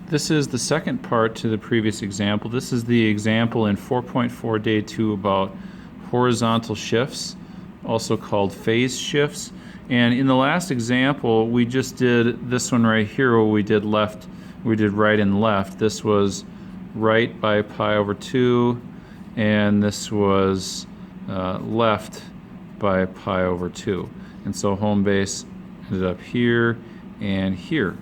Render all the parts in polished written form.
This is the second part to the previous example. This is the example in 4.4 day 2 about horizontal shifts, also called phase shifts. And in the last example, we just did this one right here where we did right and left. This was right by pi over 2, and this was left by pi over 2. And so home base ended up here and here.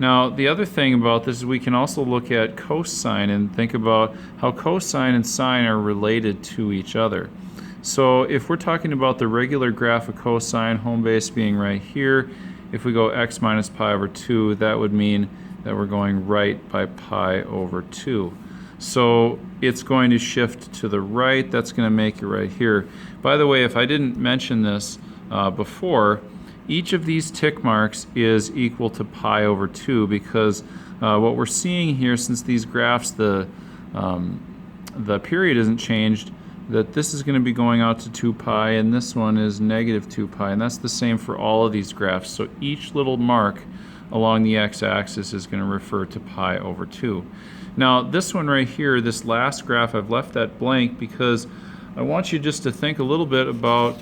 Now, the other thing about this is we can also look at cosine and think about how cosine and sine are related to each other. So if we're talking about the regular graph of cosine, home base being right here, if we go x minus pi over 2, that would mean that we're going right by pi over 2. So it's going to shift to the right. That's going to make it right here. By the way, if I didn't mention this before, each of these tick marks is equal to pi over 2 because what we're seeing here, since these graphs, the period isn't changed, that this is going to be going out to 2 pi and this one is negative 2 pi, and that's the same for all of these graphs. So each little mark along the x-axis is going to refer to pi over 2. Now this one right here, this last graph, I've left that blank because I want you just to think a little bit about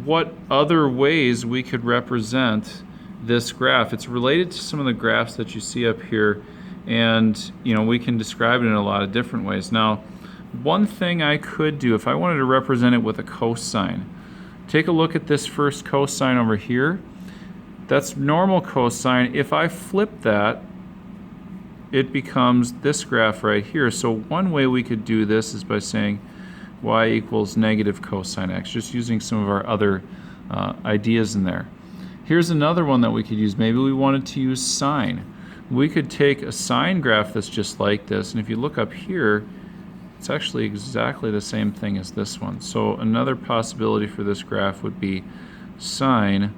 what other ways we could represent this graph. It's related to some of the graphs that you see up here, and we can describe it in a lot of different ways. Now, one thing I could do if I wanted to represent it with a cosine, take a look at this first cosine over here. That's normal cosine. If I flip that, it becomes this graph right here. So one way we could do this is by saying y equals negative cosine x, just using some of our other ideas in there. Here's another one that we could use. Maybe we wanted to use sine. We could take a sine graph that's just like this, and if you look up here, it's actually exactly the same thing as this one. So another possibility for this graph would be sine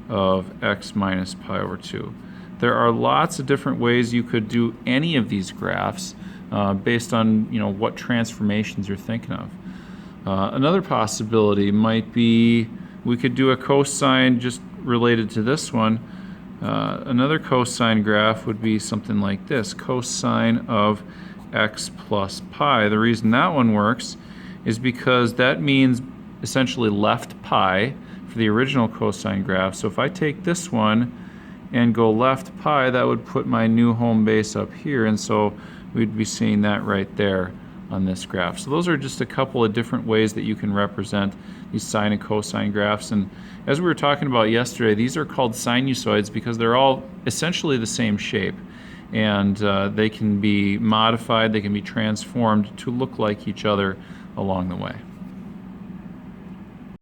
of x minus pi over 2. There are lots of different ways you could do any of these graphs based on what transformations you're thinking of. Another possibility might be we could do a cosine just related to this one. Another cosine graph would be something like this, cosine of x plus pi. The reason that one works is because that means essentially left pi for the original cosine graph. So if I take this one and go left pi, that would put my new home base up here, and so we'd be seeing that right there on this graph. So those are just a couple of different ways that you can represent these sine and cosine graphs. And as we were talking about yesterday, these are called sinusoids because they're all essentially the same shape, and they can be modified, they can be transformed to look like each other along the way.